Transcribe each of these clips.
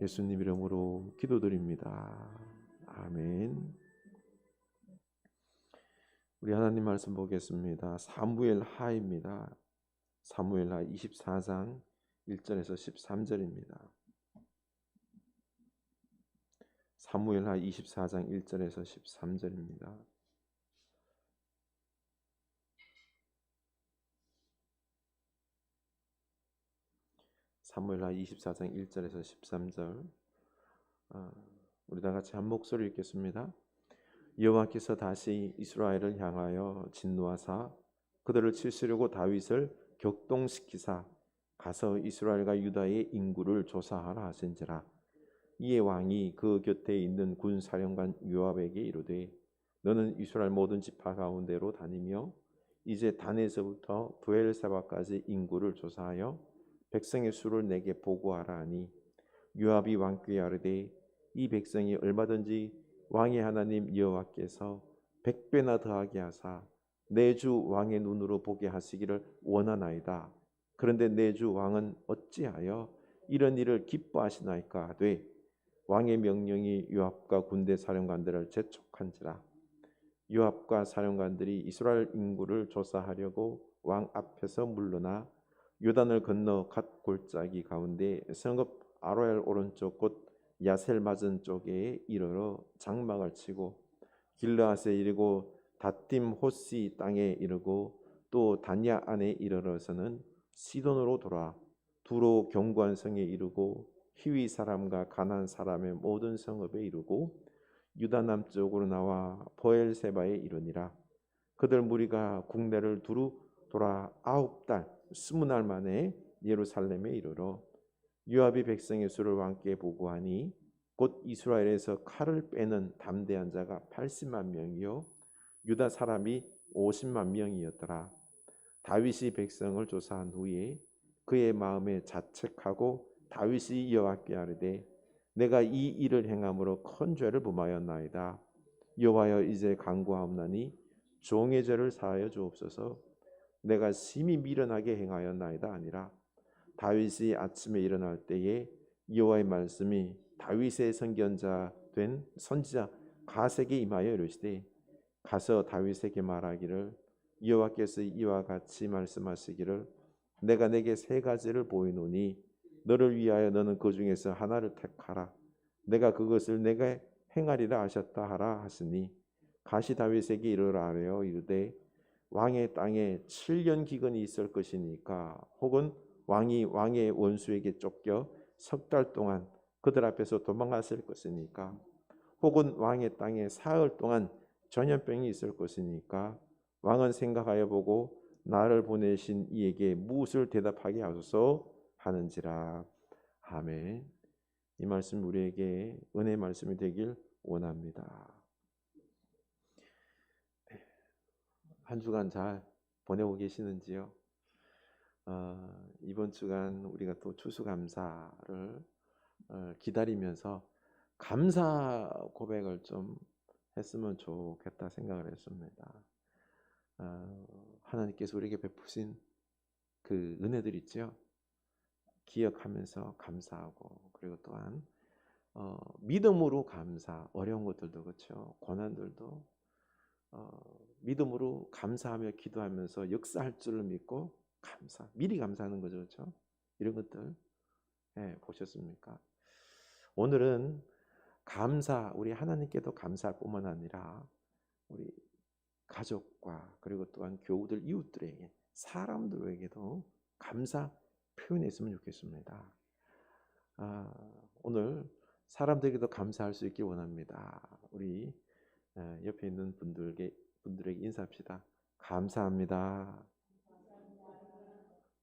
예수님 이름으로 기도드립니다. 아멘. 우리 하나님 말씀 보겠습니다. 사무엘 하입니다. 사무엘 하 24장 1절에서 13절입니다. 사무엘 하 24장 1절에서 13절입니다. 사무엘 하 24장 1절에서 13절. 우리 다 같이 한 목소리 읽겠습니다. 여호와께서 다시 이스라엘을 향하여 진노하사 그들을 치시려고 다윗을 격동시키사 가서 이스라엘과 유다의 인구를 조사하라 하신지라. 이에 왕이 그 곁에 있는 군사령관 요압에게 이르되 너는 이스라엘 모든 지파 가운데로 다니며 이제 단에서부터 브엘세바까지 인구를 조사하여 백성의 수를 내게 보고하라 하니 요압이 왕께 아뢰되 이 백성이 얼마든지 왕의 하나님 여호와께서 100배나 더하게 하사 내 주 왕의 눈으로 보게 하시기를 원하나이다. 그런데 내 주 왕은 어찌하여 이런 일을 기뻐하시나이까 하되 왕의 명령이 요압과 군대 사령관들을 재촉한지라. 요압과 사령관들이 이스라엘 인구를 조사하려고 왕 앞에서 물러나 요단을 건너 갓 골짜기 가운데 성읍 아로엘 오른쪽 곧 야셀 맞은 쪽에 이르러 장막을 치고 길르앗에 이르고 다팀 호시 땅에 이르고 또 단야 안에 이르러서는 시돈으로 돌아 두로 견고한 성에 이르고 히위 사람과 가나안 사람의 모든 성읍에 이르고 유다 남쪽으로 나와 보엘세바에 이르니라. 그들 무리가 국내를 두루 돌아 9달 20날 만에 예루살렘에 이르러 요압이 백성의 수를 왕께 보고하니 곧 이스라엘에서 칼을 빼는 담대한 자가 80만 명이요 유다 사람이 50만 명이었더라. 다윗이 백성을 조사한 후에 그의 마음에 자책하고 다윗이 여호와께 아뢰되 내가 이 일을 행함으로 큰 죄를 범하였나이다. 여호와여 이제 간구하옵나니 종의 죄를 사하여 주옵소서. 내가 심히 미련하게 행하였나이다 아니라. 다윗이 아침에 일어날 때에 여호와의 말씀이 다윗의 선견자 된 선지자 가세에게 임하여 이르시되 가서 다윗에게 말하기를 여호와께서 이와 같이 말씀하시기를 내가 내게 세 가지를 보이노니 너를 위하여 너는 그 중에서 하나를 택하라. 내가 그것을 내게 행하리라 하셨다 하라 하시니 가시 다윗에게 이르라 하여 이르되 왕의 땅에 7년 기근이 있을 것이니까 혹은 왕이 왕의 원수에게 쫓겨 석 달 동안 그들 앞에서 도망갔을 것이니까 혹은 왕의 땅에 사흘 동안 전염병이 있을 것이니까 왕은 생각하여 보고 나를 보내신 이에게 무엇을 대답하게 하소서 하는지라. 아멘. 이 말씀 우리에게 은혜의 말씀이 되길 원합니다. 한 주간 잘 보내고 계시는지요? 이번 주간 우리가 또 추수감사를 기다리면서 감사 고백을 좀 했으면 좋겠다 생각을 했습니다. 하나님께서 우리에게 베푸신 그 은혜들 있죠. 기억하면서 감사하고 그리고 또한 믿음으로 감사, 어려운 것들도 그렇죠. 고난들도 믿음으로 감사하며 기도하면서 역사할 줄을 믿고 감사, 미리 감사하는 거죠, 그렇죠? 이런 것들 보셨습니까? 오늘은 감사, 우리 하나님께도 감사할 뿐만 아니라 우리 가족과 그리고 또한 교우들, 이웃들에게, 사람들에게도 감사 표현했으면 좋겠습니다. 오늘 사람들에게도 감사할 수 있길 원합니다. 우리 옆에 있는 분들에게 인사합시다. 감사합니다.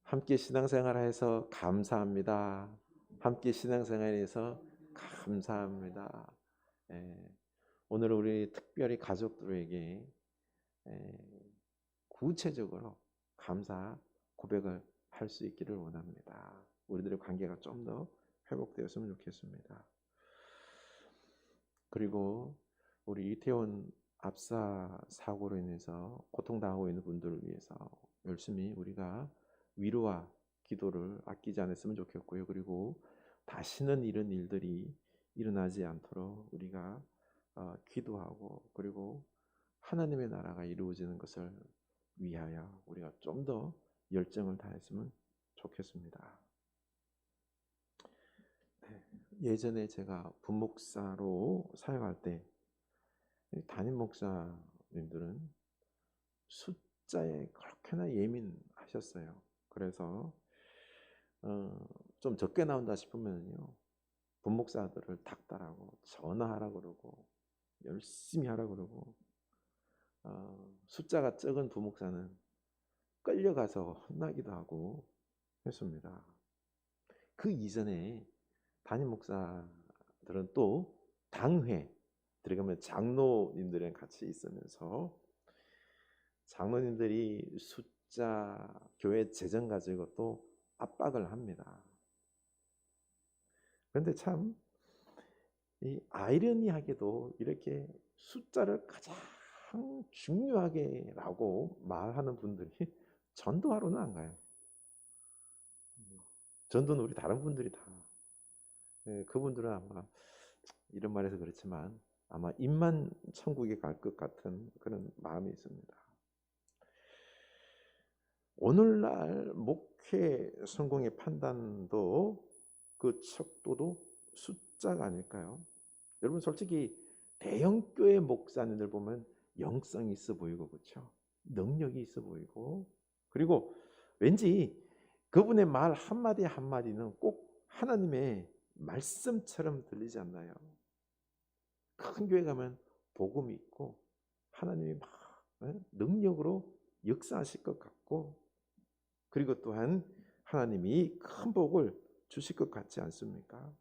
함께 신앙생활해서 감사합니다. 함께 신앙생활해서 감사합니다. 오늘 우리 특별히 가족들에게 구체적으로 감사 고백을 할 수 있기를 원합니다. 우리들의 관계가 좀 더 회복되었으면 좋겠습니다. 그리고 우리 이태원 압사 사고로 인해서 고통당하고 있는 분들을 위해서 열심히 우리가 위로와 기도를 아끼지 않았으면 좋겠고요. 그리고 다시는 이런 일들이 일어나지 않도록 우리가 기도하고 그리고 하나님의 나라가 이루어지는 것을 위하여 우리가 좀 더 열정을 다했으면 좋겠습니다. 네, 예전에 제가 부목사로 사역할 때 담임 목사님들은 숫자에 그렇게나 예민하셨어요. 그래서 좀 적게 나온다 싶으면요, 부목사들을 닥달하고 전화하라고 그러고 열심히 하라고 그러고, 숫자가 적은 부목사는 끌려가서 혼나기도 하고 했습니다. 그 이전에 담임 목사들은 또 당회 들어가면 장로님들이랑 같이 있으면서 장로님들이 숫자 교회 재정 가지고 또 압박을 합니다. 그런데 참 이 아이러니하게도 이렇게 숫자를 가장 중요하게라고 말하는 분들이 전도하러는 안 가요. 전도는 우리 다른 분들이 다. 그분들은 아마 이런 말해서 그렇지만 아마 입만 천국에 갈 것 같은 그런 마음이 있습니다. 오늘날 목회 성공의 판단도 그 척도도 숫자가 아닐까요? 여러분 솔직히 대형교회 목사님들 보면 영성이 있어 보이고 그렇죠? 능력이 있어 보이고 그리고 왠지 그분의 말 한마디 한마디는 꼭 하나님의 말씀처럼 들리지 않나요? 큰 교회 가면 복음이 있고 하나님이 막 능력으로 역사하실 것 같고 그리고 또한 하나님이 큰 복을 주실 것 같지 않습니까?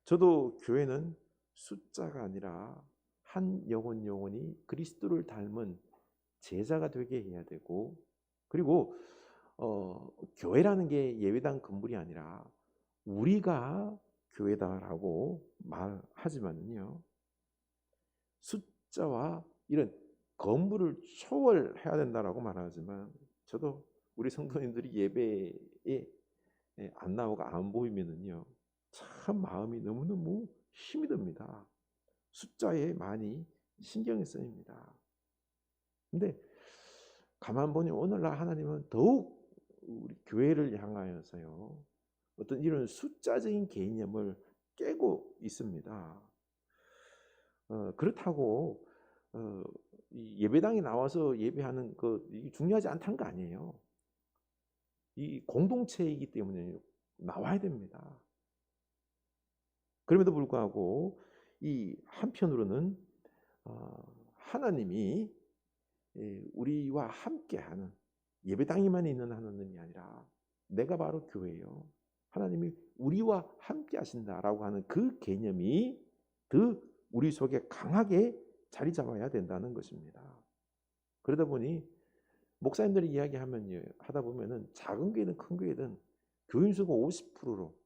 저도 교회는 숫자가 아니라 한 영혼이 그리스도를 닮은 제자가 되게 해야 되고 그리고 교회라는 게 예배당 건물이 아니라 우리가 교회다라고 말하지만요, 숫자와 이런 건물을 초월해야 된다라고 말하지만 저도 우리 성도님들이 예배에 안 나오고 안 보이면은요 참 마음이 너무너무 힘이 듭니다. 숫자에 많이 신경이 쓰입니다. 근데 가만 보니 오늘날 하나님은 더욱 우리 교회를 향하여서요 어떤 이런 숫자적인 개념을 깨고 있습니다. 그렇다고 이 예배당에 나와서 예배하는 거 중요하지 않다는 거 아니에요. 이 공동체이기 때문에 나와야 됩니다. 그럼에도 불구하고 이 한편으로는 하나님이 우리와 함께하는 예배당에만 있는 하나님이 아니라 내가 바로 교회예요. 하나님이 우리와 함께 하신다라고 하는 그 개념이 더 우리 속에 강하게 자리 잡아야 된다는 것입니다. 그러다 보니 목사님들이 이야기하면 하다 보면은 작은 교회든 큰 교회든 교인 수가 50%로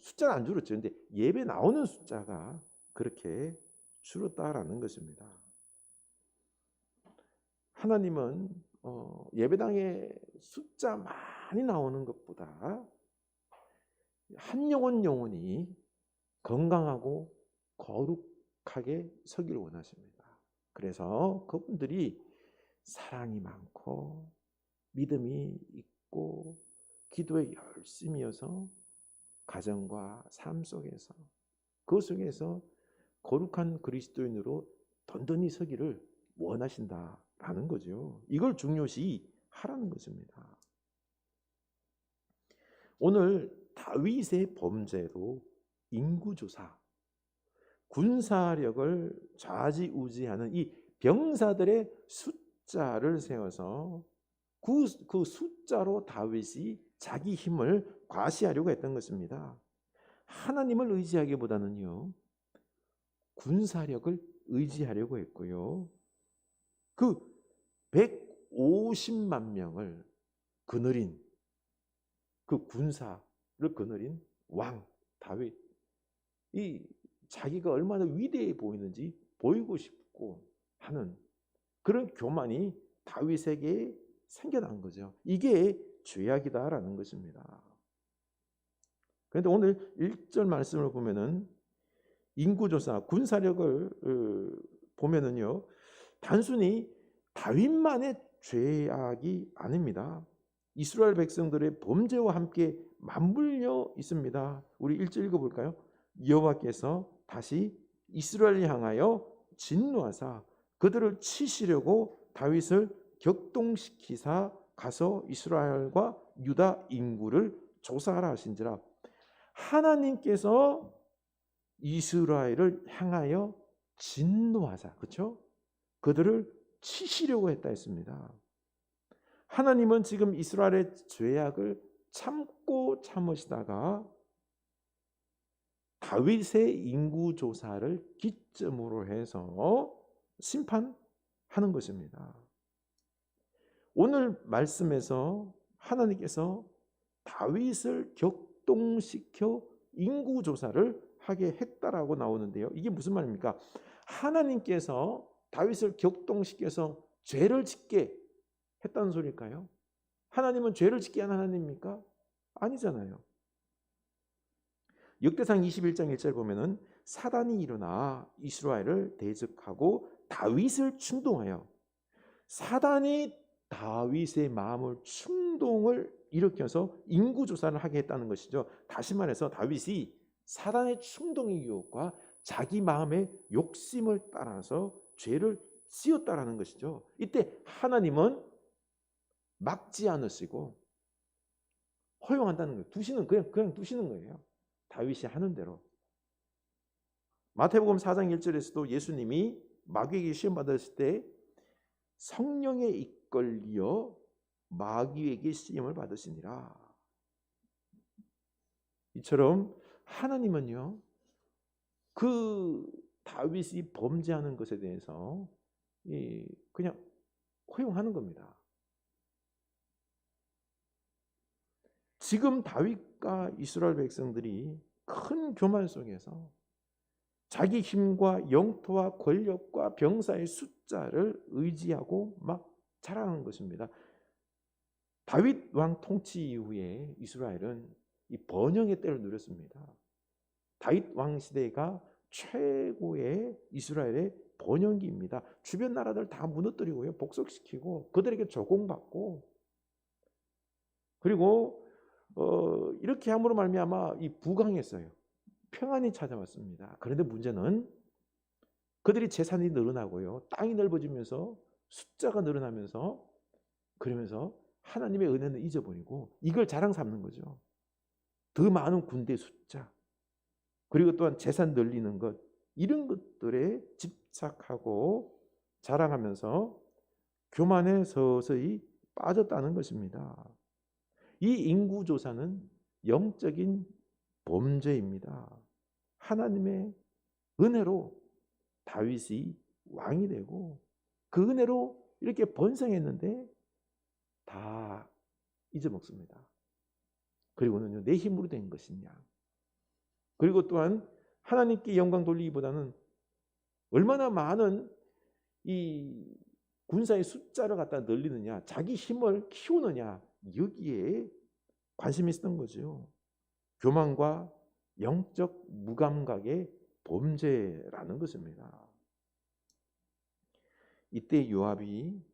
숫자는 안 줄었죠. 근데 예배 나오는 숫자가 그렇게 줄었다라는 것입니다. 하나님은 예배당에 숫자 많이 나오는 것보다 한 영혼이 건강하고 거룩하게 서기를 원하십니다. 그래서 그분들이 사랑이 많고 믿음이 있고 기도에 열심히여서 가정과 삶 속에서 그 속에서 거룩한 그리스도인으로 든든히 서기를 원하신다라는 거죠. 이걸 중요시 하라는 것입니다. 오늘 다윗의 범죄도 인구조사, 군사력을 좌지우지하는 이 병사들의 숫자를 세워서 그 숫자로 다윗이 자기 힘을 과시하려고 했던 것입니다. 하나님을 의지하기보다는요, 군사력을 의지하려고 했고요. 그 150만 명을 거느린 그 군사를 거느린 왕 다윗, 이 자기가 얼마나 위대해 보이는지 보이고 싶고 하는 그런 교만이 다윗에게 생겨난 거죠. 이게 죄악이다라는 것입니다. 그런데 오늘 1절 말씀을 보면은 인구조사, 군사력을 보면은요, 단순히 다윗만의 죄악이 아닙니다. 이스라엘 백성들의 범죄와 함께 맞물려 있습니다. 우리 1절 읽어볼까요? 여호와께서 다시 이스라엘을 향하여 진노하사 그들을 치시려고 다윗을 격동시키사 가서 이스라엘과 유다 인구를 조사하라 하신지라. 하나님께서 이스라엘을 향하여 진노하사, 그렇죠? 그들을 치시려고 했다 했습니다. 하나님은 지금 이스라엘의 죄악을 참고 참으시다가 다윗의 인구 조사를 기점으로 해서 심판하는 것입니다. 오늘 말씀에서 하나님께서 다윗을 격동시켜 인구 조사를 하게 했다라고 나오는데요. 이게 무슨 말입니까? 하나님께서 다윗을 격동시켜서 죄를 짓게 했다는 소리일까요? 하나님은 죄를 짓게 한 하나님입니까? 아니잖아요. 역대상 21장 1절 보면은 사단이 일어나 이스라엘을 대적하고 다윗을 충동하여, 사단이 다윗의 마음을 충동을 일으켜서 인구조사를 하게 했다는 것이죠. 다시 말해서 다윗이 사단의 충동의 유혹과 자기 마음의 욕심을 따라서 죄를 지었다라는 것이죠. 이때 하나님은 막지 않으시고 허용한다는 거예요. 두시는, 그냥 두시는 거예요. 다윗이 하는 대로. 마태복음 4장 1절에서도 예수님이 마귀에게 시험 받았을 때 성령에 이끌려 마귀에게 시험을 받으시니라. 이처럼 하나님은요, 그 다윗이 범죄하는 것에 대해서 그냥 허용하는 겁니다. 지금 다윗과 이스라엘 백성들이 큰 교만 속에서 자기 힘과 영토와 권력과 병사의 숫자를 의지하고 막 자랑하는 것입니다. 다윗 왕 통치 이후에 이스라엘은 이 번영의 때를 누렸습니다. 다윗 왕 시대가 최고의 이스라엘의 번영기입니다. 주변 나라들 다 무너뜨리고요, 복속시키고 그들에게 조공받고, 그리고 이렇게 함으로 말미암아 이 부강했어요. 평안이 찾아왔습니다. 그런데 문제는 그들이 재산이 늘어나고요, 땅이 넓어지면서 숫자가 늘어나면서, 그러면서 하나님의 은혜는 잊어버리고 이걸 자랑 삼는 거죠. 더 많은 군대 숫자, 그리고 또한 재산 늘리는 것, 이런 것들에 집착하고 자랑하면서 교만에 서서히 빠졌다는 것입니다. 이 인구조사는 영적인 범죄입니다. 하나님의 은혜로 다윗이 왕이 되고 그 은혜로 이렇게 번성했는데 다 잊어먹습니다. 그리고는요, 내 힘으로 된 것이냐, 그리고 또한 하나님께 영광 돌리기보다는 얼마나 많은 이 군사의 숫자를 갖다 늘리느냐, 자기 힘을 키우느냐, 여기에 관심이 있었던 거죠. 교만과 영적 무감각의 범죄라는 것입니다. 이때 요압이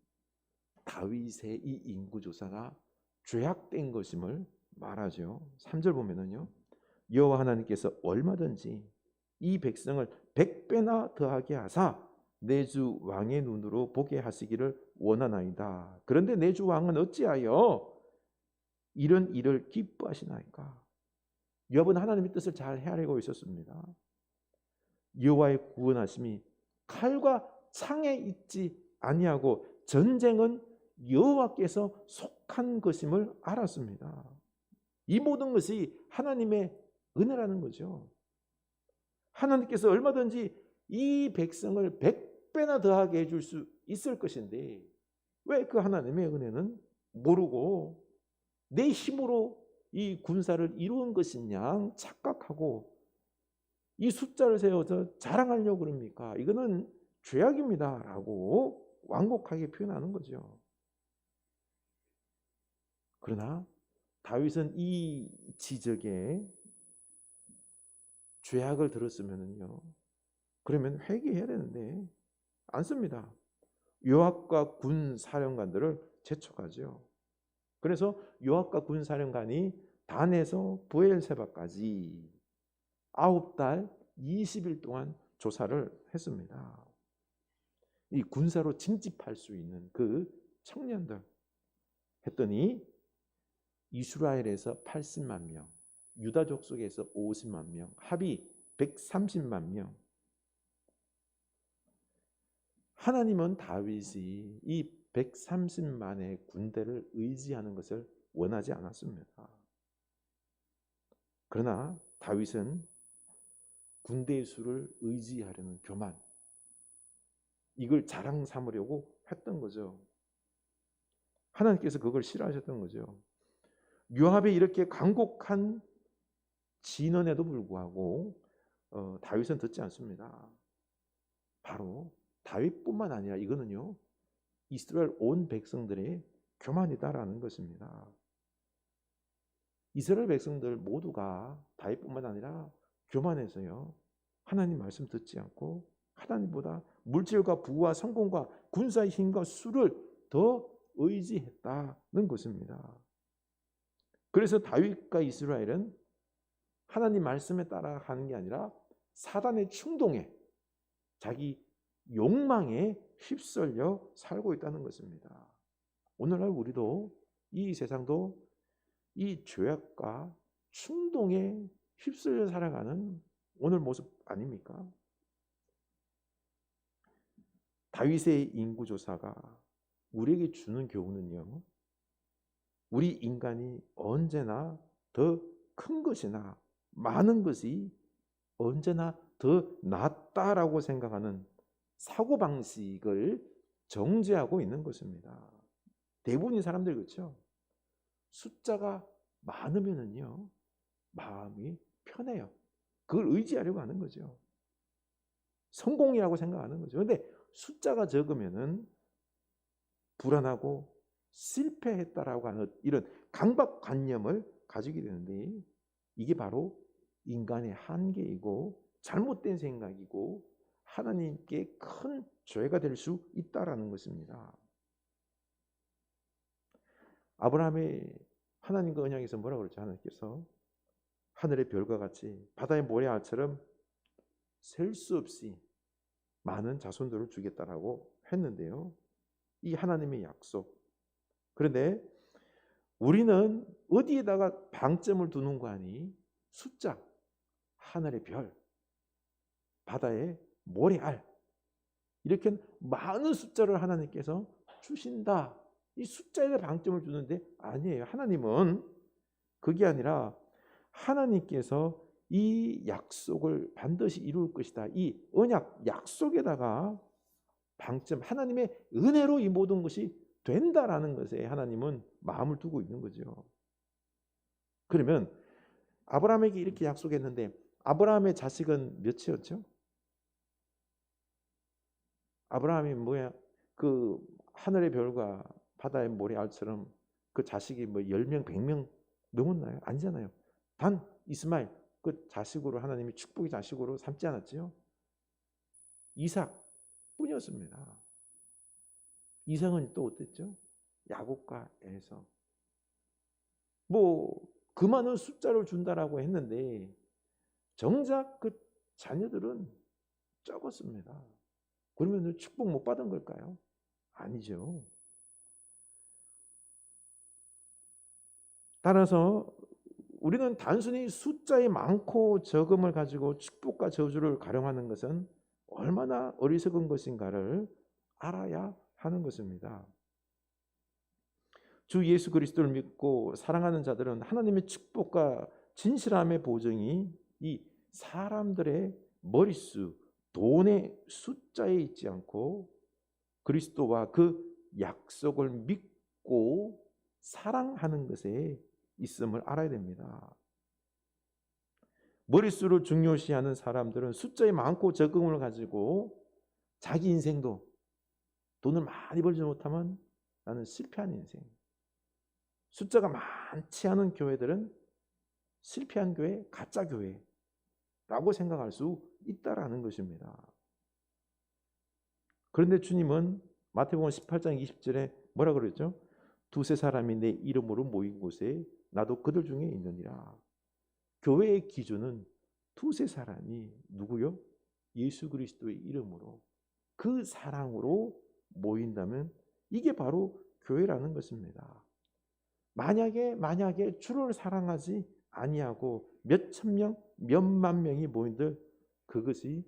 다윗의 이 인구조사가 죄악된 것임을 말하죠. 3절 보면은요, 여호와 하나님께서 얼마든지 이 백성을 100배나 더하게 하사 내 주 왕의 눈으로 보게 하시기를 원하나이다. 그런데 내 주 왕은 어찌하여 이런 일을 기뻐하시나이까? 요압은 하나님의 뜻을 잘 헤아리고 있었습니다. 여호와의 구원하심이 칼과 창에 있지 아니하고 전쟁은 여호와께서 속한 것임을 알았습니다. 이 모든 것이 하나님의 은혜라는 거죠. 하나님께서 얼마든지 이 백성을 100배나 더하게 해줄 수 있을 것인데 왜 그 하나님의 은혜는 모르고 내 힘으로 이 군사를 이루은 것이냐 착각하고 이 숫자를 세워서 자랑하려고 그럽니까? 이거는 죄악입니다 라고 완곡하게 표현하는 거죠. 그러나 다윗은 이 지적에 죄악을 들었으면은요. 그러면 회개해야 되는데 안 씁니다. 요압과 군 사령관들을 재촉하죠. 그래서 요압과 군 사령관이 단에서 브엘세바까지 9달 20일 동안 조사를 했습니다. 이 군사로 징집할 수 있는 그 청년들 했더니 이스라엘에서 80만 명, 유다족 속에서 50만 명, 합이 130만 명. 하나님은 다윗이 이 130만의 군대를 의지하는 것을 원하지 않았습니다. 그러나 다윗은 군대의 수를 의지하려는 교만, 이걸 자랑 삼으려고 했던 거죠. 하나님께서 그걸 싫어하셨던 거죠. 요압의 이렇게 간곡한 진언에도 불구하고 다윗은 듣지 않습니다. 바로 다윗뿐만 아니라 이거는요, 이스라엘 온 백성들의 교만이다라는 것입니다. 이스라엘 백성들 모두가 다윗뿐만 아니라 교만해서요, 하나님 말씀 듣지 않고 하나님보다 물질과 부와 성공과 군사의 힘과 수를 더 의지했다는 것입니다. 그래서 다윗과 이스라엘은 하나님 말씀에 따라 가는 게 아니라 사단의 충동에, 자기 욕망에 휩쓸려 살고 있다는 것입니다. 오늘날 우리도, 이 세상도 이 죄악과 충동에 휩쓸려 살아가는 오늘 모습 아닙니까? 다윗의 인구조사가 우리에게 주는 교훈은요, 우리 인간이 언제나 더 큰 것이나 많은 것이 언제나 더 낫다라고 생각하는 사고방식을 정죄하고 있는 것입니다. 대부분의 사람들 그렇죠? 숫자가 많으면은요, 마음이 편해요. 그걸 의지하려고 하는 거죠. 성공이라고 생각하는 거죠. 그런데 숫자가 적으면은 불안하고 실패했다라고 하는 이런 강박관념을 가지게 되는데, 이게 바로 인간의 한계이고 잘못된 생각이고 하나님께 큰 죄가 될 수 있다라는 것입니다. 아브라함의 하나님과 언약에서 뭐라고 그랬죠? 하나님께서 하늘의 별과 같이 바다의 모래알처럼 셀 수 없이 많은 자손들을 주겠다라고 했는데요, 이 하나님의 약속. 그런데 우리는 어디에다가 방점을 두는 거 아니? 숫자, 하늘의 별, 바다의 모래알, 이렇게 많은 숫자를 하나님께서 주신다. 이 숫자에 방점을 두는데 아니에요. 하나님은 그게 아니라 하나님께서 이 약속을 반드시 이룰 것이다. 이 언약 약속에다가 방점, 하나님의 은혜로 이 모든 것이 된다라는 것에 하나님은 마음을 두고 있는 거죠. 그러면 아브라함에게 이렇게 약속했는데 아브라함의 자식은 몇이었죠? 아브라함이 뭐야? 그 하늘의 별과 바다의 모래알처럼 그 자식이 뭐 10명, 100명 넘었나요? 아니잖아요. 단 이스마엘 그 자식으로 하나님이 축복의 자식으로 삼지 않았지요? 이삭 뿐이었습니다. 이삭은 또 어땠죠? 야곱과 에서. 뭐 그 많은 숫자를 준다라고 했는데 정작 그 자녀들은 적었습니다. 그러면 축복 못 받은 걸까요? 아니죠. 따라서 우리는 단순히 숫자의 많고 적음을 가지고 축복과 저주를 가령하는 것은 얼마나 어리석은 것인가를 알아야 하는 것입니다. 주 예수 그리스도를 믿고 사랑하는 자들은 하나님의 축복과 진실함의 보증이 이 사람들의 머릿수, 돈의 숫자에 있지 않고 그리스도와 그 약속을 믿고 사랑하는 것에 있음을 알아야 됩니다. 머릿수를 중요시하는 사람들은 숫자에 많고 적응을 가지고 자기 인생도 돈을 많이 벌지 못하면 나는 실패한 인생. 숫자가 많지 않은 교회들은 실패한 교회, 가짜 교회. 라고 생각할 수 있다라는 것입니다. 그런데 주님은 마태복음 18장 20절에 뭐라 그랬죠? 두세 사람이 내 이름으로 모인 곳에 나도 그들 중에 있느니라. 교회의 기준은 두세 사람이 누구요? 예수 그리스도의 이름으로 그 사랑으로 모인다면 이게 바로 교회라는 것입니다. 만약에 주를 사랑하지 아니하고 몇천 명, 몇만 명이 모인들 그것이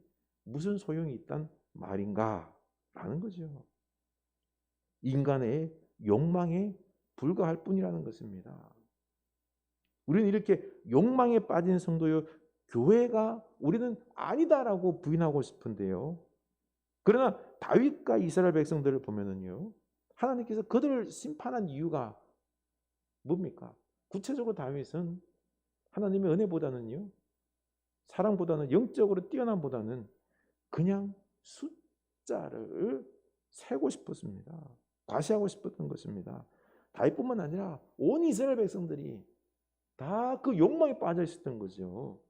무슨 소용이 있단 말인가? 라는 거죠. 인간의 욕망에 불과할 뿐이라는 것입니다. 우리는 이렇게 욕망에 빠진 성도요, 교회가 우리는 아니다라고 부인하고 싶은데요. 그러나 다윗과 이스라엘 백성들을 보면은요, 하나님께서 그들을 심판한 이유가 뭡니까? 구체적으로 다윗은 하나님의 은혜보다는요, 사랑보다는 영적으로 뛰어남보다는 그냥 숫자를 세고 싶었습니다. 과시하고 싶었던 것입니다. 다윗뿐만 아니라 온 이스라엘 백성들이 다 그 욕망에 빠져 있었던 거죠.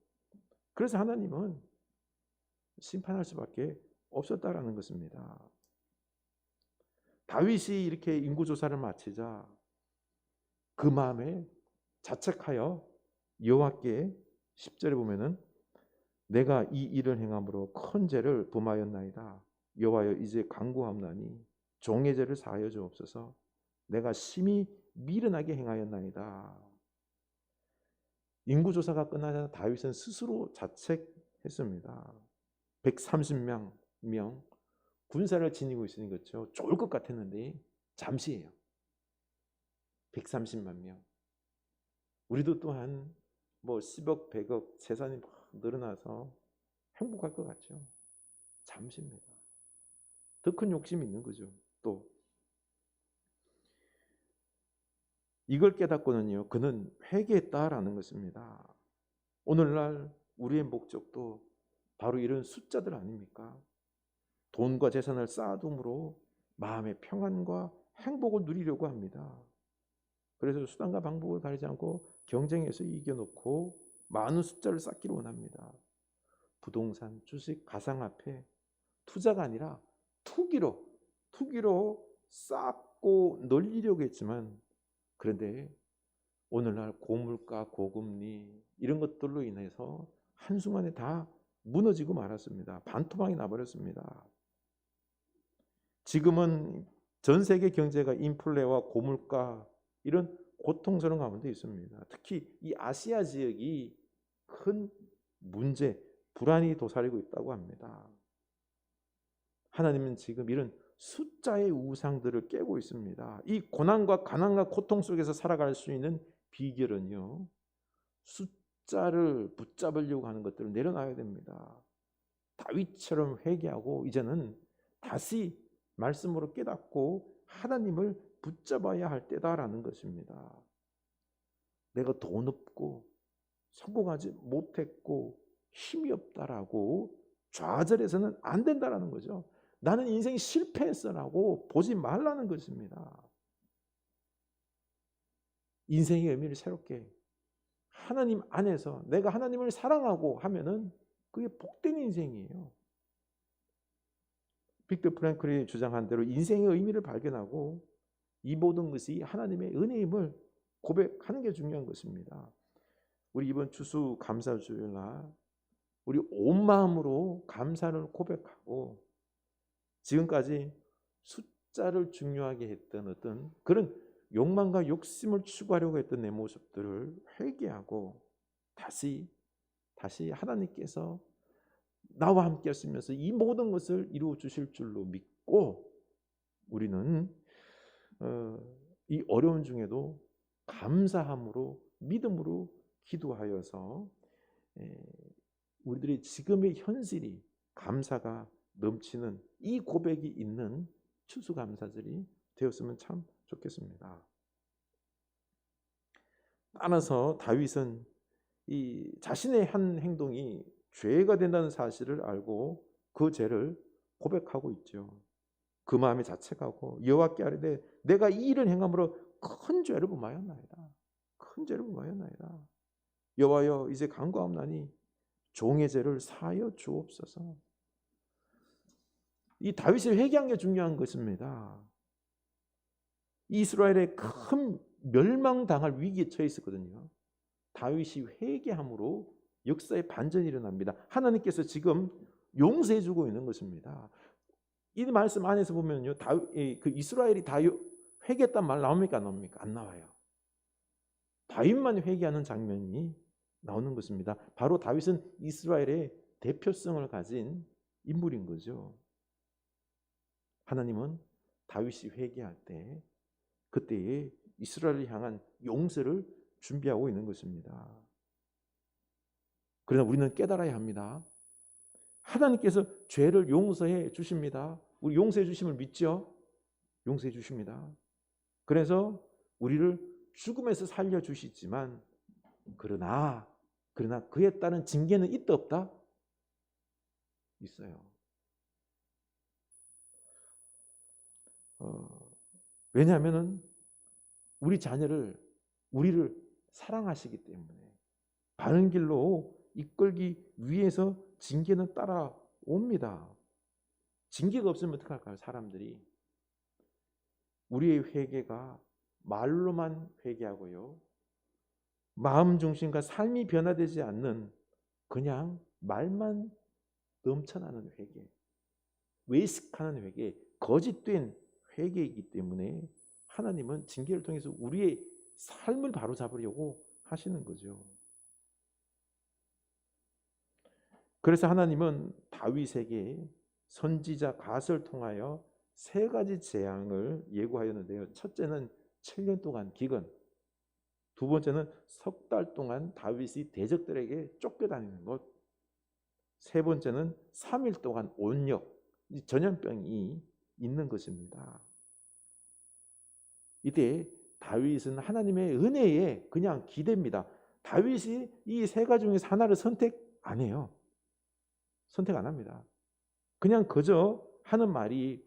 그래서 하나님은 심판할 수밖에 없었다라는 것입니다. 다윗이 이렇게 인구조사를 마치자 그 마음에 자책하여 여호와께 10절에 보면은 내가 이 일을 행함으로 큰 죄를 범하였나이다. 여호와여 이제 간구하옵나니 종의 죄를 사하여 주옵소서. 내가 심히 미련하게 행하였나이다. 인구조사가 끝나자 다윗은 스스로 자책했습니다. 130명 군사를 지니고 있으니 그렇죠. 좋을 것 같았는데 잠시예요. 130만 명. 우리도 또한 뭐 10억, 100억 재산이 막 늘어나서 행복할 것 같죠. 잠시입니다. 더 큰 욕심이 있는 거죠. 또 이걸 깨닫고는요, 그는 회개했다라는 것입니다. 오늘날 우리의 목적도 바로 이런 숫자들 아닙니까? 돈과 재산을 쌓아둠으로 마음의 평안과 행복을 누리려고 합니다. 그래서 수단과 방법을 가리지 않고 경쟁에서 이겨놓고 많은 숫자를 쌓기를 원합니다. 부동산, 주식, 가상화폐, 투자가 아니라 투기로 쌓고 늘리려고 했지만 그런데 오늘날 고물가, 고금리 이런 것들로 인해서 한순간에 다 무너지고 말았습니다. 반토막이 나버렸습니다. 지금은 전 세계 경제가 인플레와 고물가 이런 고통스러운 가운데 있습니다. 특히 이 아시아 지역이 큰 문제, 불안이 도사리고 있다고 합니다. 하나님은 지금 이런 숫자의 우상들을 깨고 있습니다. 이 고난과 가난과 고통 속에서 살아갈 수 있는 비결은요, 숫자를 붙잡으려고 하는 것들을 내려놔야 됩니다. 다윗처럼 회개하고 이제는 다시 말씀으로 깨닫고 하나님을 붙잡아야 할 때다라는 것입니다. 내가 돈 없고 성공하지 못했고 힘이 없다라고 좌절해서는 안 된다라는 거죠. 나는 인생이 실패했어라고 보지 말라는 것입니다. 인생의 의미를 새롭게 하나님 안에서 내가 하나님을 사랑하고 하면은 그게 복된 인생이에요. 빅터 프랭클이 주장한 대로 인생의 의미를 발견하고 이 모든 것이 하나님의 은혜임을 고백하는 게 중요한 것입니다. 우리 이번 추수 감사주일날 우리 온 마음으로 감사를 고백하고 지금까지 숫자를 중요하게 했던 어떤 그런 욕망과 욕심을 추구하려고 했던 내 모습들을 회개하고 다시 하나님께서 나와 함께 하시면서 이 모든 것을 이루어 주실 줄로 믿고 우리는 이 어려운 중에도 감사함으로 믿음으로 기도하여서 우리들의 지금의 현실이 감사가 넘치는 이 고백이 있는 추수감사절이 되었으면 참 좋겠습니다. 따라서 다윗은 이 자신의 한 행동이 죄가 된다는 사실을 알고 그 죄를 고백하고 있죠. 그 마음에 자책하고 여호와께 아뢰되 내가 이 일을 행함으로 큰 죄를 범하였나이다. 큰 죄를 범하였나이다. 여호와여 이제 간구하옵나니 종의 죄를 사하여 주옵소서. 이 다윗이 회개한 게 중요한 것입니다. 이스라엘의 큰 멸망당할 위기에 처해 있었거든요. 다윗이 회개함으로 역사의 반전이 일어납니다. 하나님께서 지금 용서해 주고 있는 것입니다. 이 말씀 안에서 보면요, 그 이스라엘이 다 회개했단 말 나옵니까? 안 나옵니까? 안 나와요. 다윗만 회개하는 장면이 나오는 것입니다. 바로 다윗은 이스라엘의 대표성을 가진 인물인 거죠. 하나님은 다윗이 회개할 때 그때에 이스라엘을 향한 용서를 준비하고 있는 것입니다. 그러나 우리는 깨달아야 합니다. 하나님께서 죄를 용서해 주십니다. 우리 용서해 주심을 믿죠? 용서해 주십니다. 그래서 우리를 죽음에서 살려주시지만 그러나 그에 따른 징계는 있다 없다? 있어요. 왜냐하면 우리를 사랑하시기 때문에 바른 길로 이끌기 위해서 징계는 따라옵니다. 징계가 없으면 어떡할까요? 사람들이 우리의 회개가 말로만 회개하고요, 마음 중심과 삶이 변화되지 않는 그냥 말만 넘쳐나는 회개, 외식하는 회개, 거짓된 회개이기 때문에 하나님은 징계를 통해서 우리의 삶을 바로잡으려고 하시는 거죠. 그래서 하나님은 다윗에게 선지자 갓을 통하여 세 가지 재앙을 예고하였는데요. 첫째는 7년 동안 기근, 두 번째는 석 달 동안 다윗이 대적들에게 쫓겨다니는 것, 세 번째는 3일 동안 온역, 전염병이 있는 것입니다. 이때 다윗은 하나님의 은혜에 그냥 기대입니다. 다윗이 이 세 가지 중에서 하나를 선택 안 해요. 선택 안 합니다. 그냥 그저 하는 말이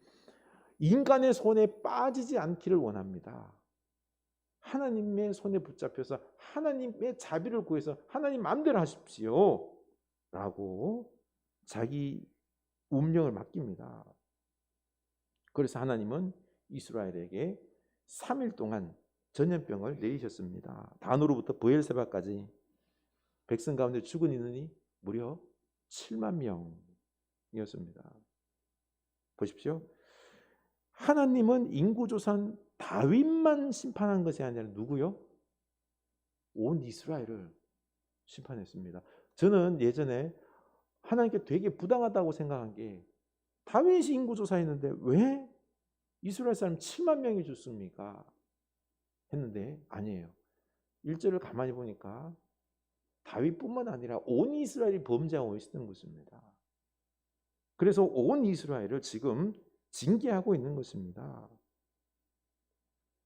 인간의 손에 빠지지 않기를 원합니다. 하나님의 손에 붙잡혀서 하나님의 자비를 구해서 하나님 마음대로 하십시오 라고 자기 운명을 맡깁니다. 그래서 하나님은 이스라엘에게 3일 동안 전염병을 내리셨습니다. 단으로부터 브엘세바까지 백성 가운데 죽은 인원이 무려 7만 명이었습니다. 보십시오. 하나님은 인구조산 다윗만 심판한 것이 아니라 누구요? 온 이스라엘을 심판했습니다. 저는 예전에 하나님께 되게 부당하다고 생각한 게, 다윗이 인구조사했는데 왜 이스라엘 사람 7만 명이 죽습니까? 했는데 아니에요. 1절을 가만히 보니까 다윗뿐만 아니라 온 이스라엘이 범죄하고 있었던 것입니다. 그래서 온 이스라엘을 지금 징계하고 있는 것입니다.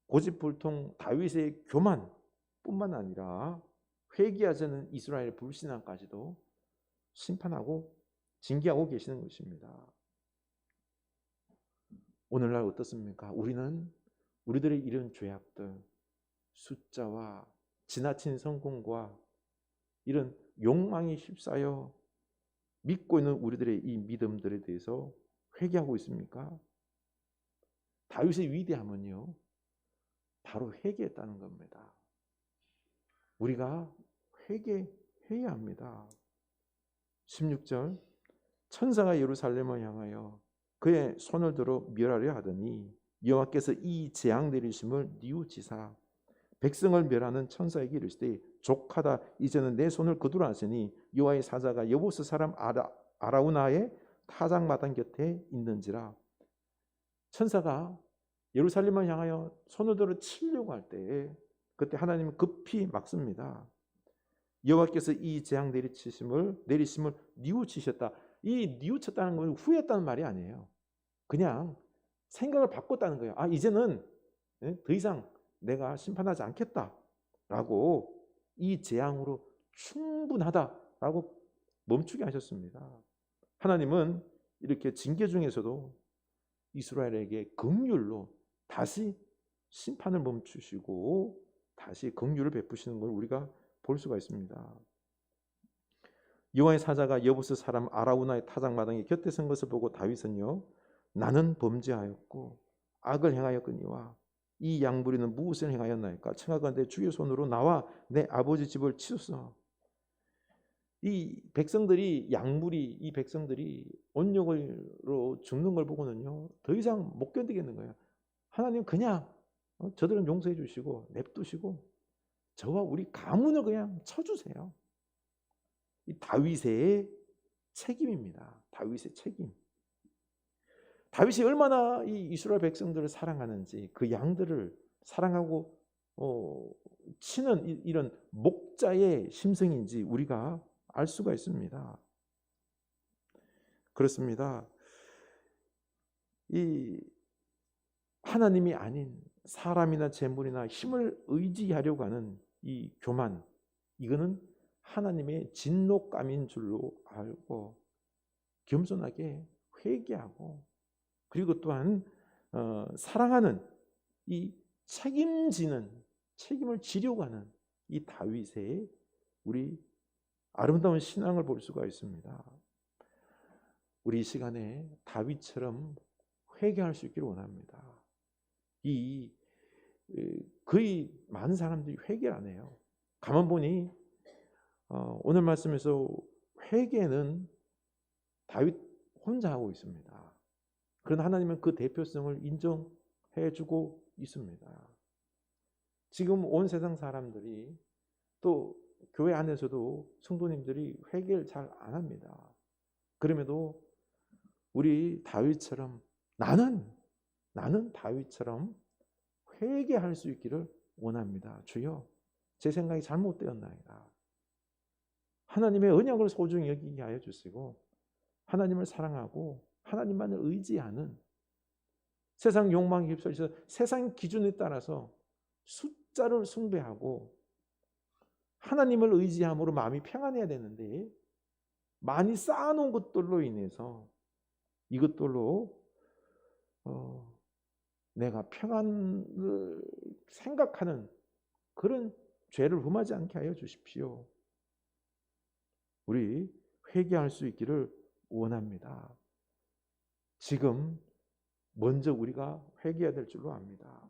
고집불통 다윗의 교만뿐만 아니라 회개하지 않은 이스라엘의 불신앙까지도 심판하고 징계하고 계시는 것입니다. 오늘날 어떻습니까? 우리는 우리들의 이런 죄악들, 숫자와 지나친 성공과 이런 욕망에 휩싸여 믿고 있는 우리들의 이 믿음들에 대해서 회개하고 있습니까? 다윗의 위대함은요, 바로 회개했다는 겁니다. 우리가 회개해야 합니다. 16절, 천사가 예루살렘을 향하여 그의 손을 들어 멸하려 하더니 여호와께서 이 재앙 내리심을 뉘우치사 백성을 멸하는 천사에게 이르시되 족하다, 이제는 내 손을 거두라 하시니 여호와의 사자가 여부스 사람 아라우나의 타작마당 곁에 있는지라. 천사가 예루살렘을 향하여 손을 들어 치려고 할 때 그때 하나님은 급히 막습니다. 여호와께서 이 재앙 내리심을 뉘우치셨다. 이 뉘우쳤다는 건 후회했다는 말이 아니에요. 그냥 생각을 바꿨다는 거예요. 이제는 더 이상 내가 심판하지 않겠다라고, 이 재앙으로 충분하다라고 멈추게 하셨습니다. 하나님은 이렇게 징계 중에서도 이스라엘에게 긍휼로 다시 심판을 멈추시고 다시 긍휼을 베푸시는 걸 우리가 볼 수가 있습니다. 여호와의 사자가 여부스 사람 아라우나의 타작마당에 곁에 선 것을 보고 다윗은요, 나는 범죄하였고 악을 행하였거니와 이 양부리는 무엇을 행하였나이까? 청하건대 주의 손으로 나와 내 아버지 집을 치소서. 이 백성들이 양무리, 이 백성들이 온역으로 죽는 걸 보고는요, 더 이상 못 견디겠는 거예요. 하나님 그냥 저들은 용서해 주시고 냅두시고 저와 우리 가문을 그냥 쳐주세요. 이 다윗의 책임입니다. 다윗의 책임. 다윗이 얼마나 이 이스라엘 백성들을 사랑하는지, 그 양들을 사랑하고 치는 이런 목자의 심성인지 우리가 알 수가 있습니다. 그렇습니다. 이 하나님이 아닌 사람이나 재물이나 힘을 의지하려고 하는 이 교만, 이거는 하나님의 진노감인 줄로 알고 겸손하게 회개하고, 그리고 또한 사랑하는 이 책임지는, 책임을 지려고 하는 이 다윗의 우리 아름다운 신앙을 볼 수가 있습니다. 우리 이 시간에 다윗처럼 회개할 수 있기를 원합니다. 거의 많은 사람들이 회개를 안 해요. 가만 보니 오늘 말씀에서 회개는 다윗 혼자 하고 있습니다. 그러나 하나님은 그 대표성을 인정해 주고 있습니다. 지금 온 세상 사람들이, 또 교회 안에서도 성도님들이 회개를 잘 안 합니다. 그럼에도 우리 다윗처럼 나는 다윗처럼 회개할 수 있기를 원합니다. 주여, 제 생각이 잘못되었나이다. 하나님의 언약을 소중히 여기게 하여 주시고 하나님을 사랑하고 하나님만을 의지하는, 세상 욕망에 휩쓸려서 세상 기준에 따라서 숫자를 숭배하고 하나님을 의지함으로 마음이 평안해야 되는데, 많이 쌓아놓은 것들로 인해서 이것들로 내가 평안을 생각하는 그런 죄를 범하지 않게 하여 주십시오. 우리 회개할 수 있기를 원합니다. 지금 먼저 우리가 회개해야 될 줄로 압니다.